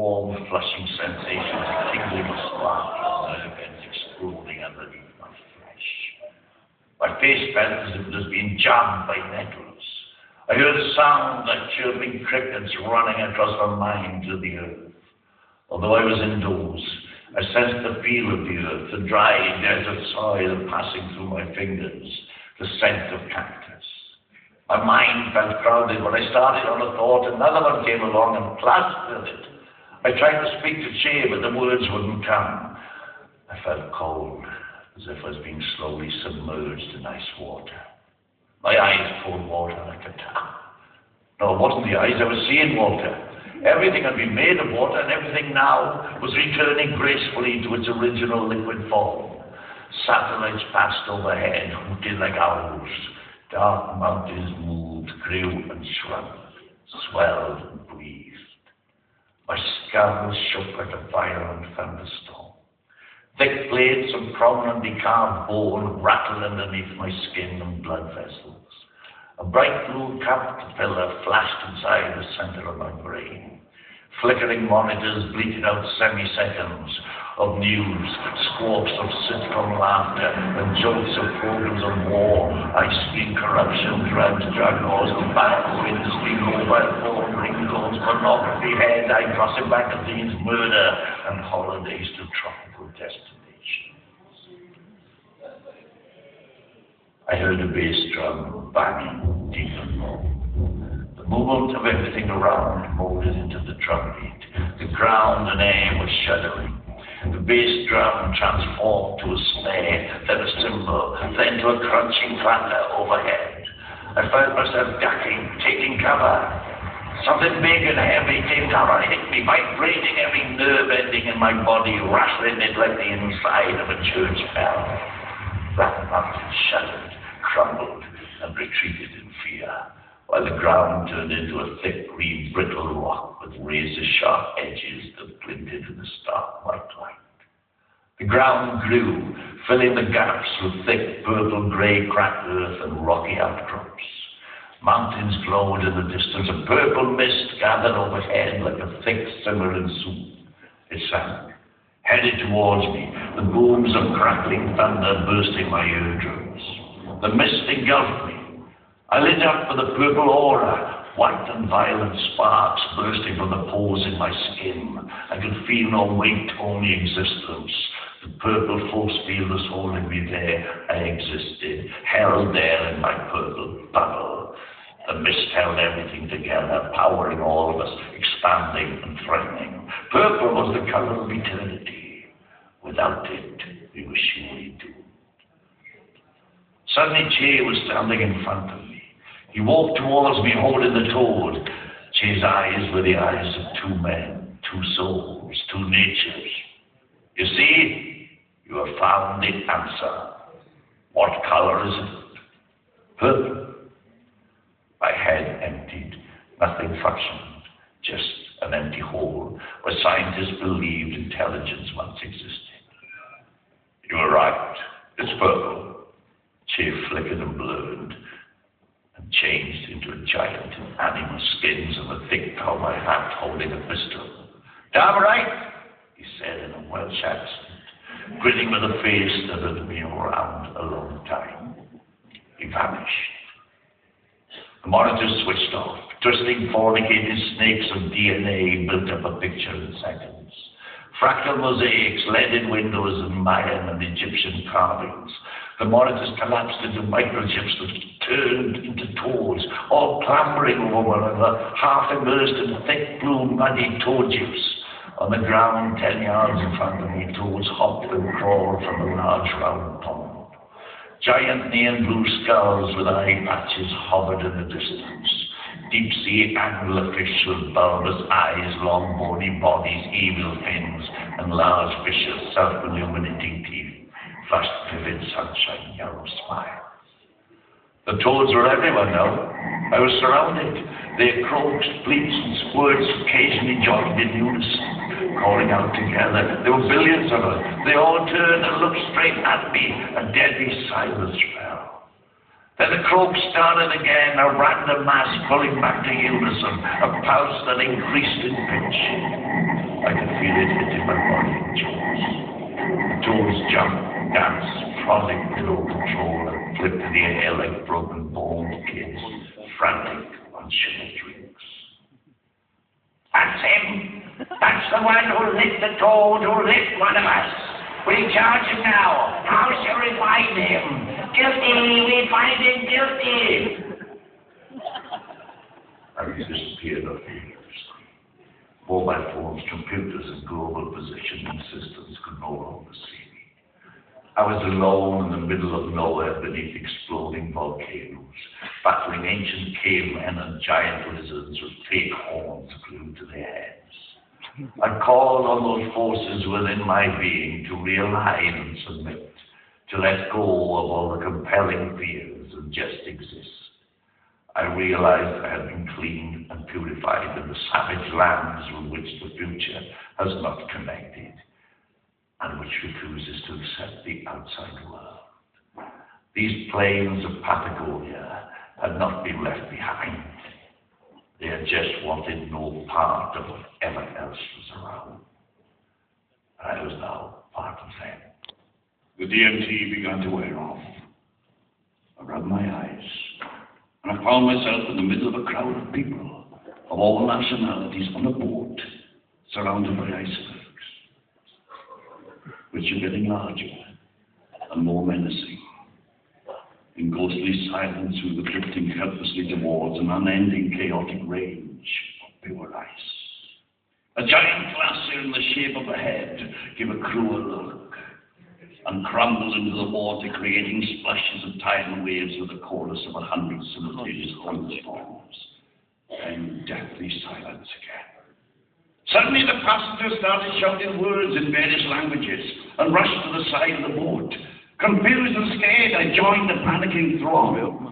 warm, flushing sensation, a tingling spark of nerve ends exploding underneath my flesh. My face felt as if it was being jammed by nettles. I heard a sound like chirping crickets running across my mind to the earth. Although I was indoors, I sensed the feel of the earth, the dry desert soil passing through my fingers, the scent of cactus. My mind felt crowded when I started on a thought. Another one came along and plastered it. I tried to speak to Che, but the words wouldn't come. I felt cold, as if I was being slowly submerged in ice water. My eyes poured water like a tap. No, it wasn't the eyes, I was seeing water. Everything had been made of water, and everything now was returning gracefully to its original liquid form. Satellites passed overhead, hooted like owls. Dark mountains moved, grew and shrunk, swelled and breathed. My skull shook like a violent thunderstorm. Thick plates of prominently carved bone rattled underneath my skin and blood vessels. A bright blue caterpillar flashed inside the center of my brain. Flickering monitors bleated out semi-seconds of news, squawks of sitcom laughter, and jolts of programs on war, ice-cream corruption, drugs, drug laws, tobacco industry, mobile phone ringtones, pornography, hair-dye, gossip magazines, murder, and holidays to tropical destinations. I heard a bass drum banging deep and low. The movement of everything around molded into the drum beat. The ground and air were shuddering. The bass drum transformed to a snare, then a cymbal, then to a crunching clatter overhead. I felt myself ducking, taking cover. Something big and heavy came down and hit me, vibrating every nerve ending in my body, rattling it like the inside of a church bell. That mountain shuddered, crumbled, and retreated in fear, while the ground turned into a thick green brittle rock with razor-sharp edges that glinted in the stark white light. The ground grew, filling the gaps with thick purple-grey cracked earth and rocky outcrops. Mountains glowed in the distance, a purple mist gathered overhead like a thick simmering soup. It sank, headed towards me, the booms of crackling thunder bursting my eardrums. The mist engulfed me. I lit up with a purple aura, white and violent sparks bursting from the pores in my skin. I could feel no weight, only existence. The purple force field was holding me there. I existed, held there in my purple bubble. The mist held everything together, powering all of us, expanding and threatening. Purple was the color of eternity. Without it, we were surely doomed. Suddenly, Che was standing in front of me. He walked towards me, holding the toad. Che's eyes were the eyes of two men, two souls, two natures. You see, you have found the answer. What color is it? Purple. My head emptied. Nothing functioned. Just an empty hole where scientists believed intelligence once existed. You were right. It's purple. Che flickered and blurred and changed into a giant in animal skins and a thick cowboy hat holding a pistol. Damn right, he said in a Welsh accent, grinning with a face that had been around a long time. He vanished. The monitor switched off. Twisting, fornicated snakes of DNA built up a picture in seconds. Fractal mosaics, leaded windows, and Mayan and Egyptian carvings. The monitors collapsed into microchips that turned into toads, all clambering over one another, half immersed in thick blue muddy toad chips. On the ground 10 yards in front of me, toads hopped and crawled from a large round pond. Giant neon blue skulls with eye patches hovered in the distance. Deep-sea anglerfish with bulbous eyes, long bony bodies, evil fins, and large vicious self-illuminating teeth flashed vivid sunshine yellow smiles. The toads were everywhere now. I was surrounded. Their croaks, bleats, and squirts occasionally joined in unison, calling out together. There were billions of them. They all turned and looked straight at me. A deadly silence fell. Then the croak started again, a random mass pulling back to unison, a pulse that increased in pitch. I could feel it hitting my body in jaws. The jaws jumped, danced, frolicked with no control, and flipped in the air like broken-boned kids, frantic on sugar drinks. That's him! That's the one who lit the toad, who lit one of us! We charge him now! How shall we find him? Guilty! We find him guilty! I disappeared off the screen. Mobile phones, computers, and global positioning systems could no longer see me. I was alone in the middle of nowhere beneath exploding volcanoes, battling ancient cavemen and giant lizards with fake horns glued to their heads. I called on those forces within my being to realign and submit, to let go of all the compelling fears and just exist. I realized I had been cleaned and purified in the savage lands with which the future has not connected, and which refuses to accept the outside world. These plains of Patagonia had not been left behind. They had just wanted no part of whatever else was around. I was now part of them. The DMT began to wear off. I rubbed my eyes, and I found myself in the middle of a crowd of people of all nationalities on a boat, surrounded by icebergs, which are getting larger and more menacing. In ghostly silence, we were drifting helplessly towards an unending chaotic range of pure ice. A giant glacier in the shape of a head gave a cruel look and crumbled into the water, creating splashes of tidal waves with the chorus of 100 simultaneous thunderstorms. Then deathly silence again. Suddenly the passengers started shouting words in various languages and rushed to the side of the boat. Confused and scared, I joined the panicking throng.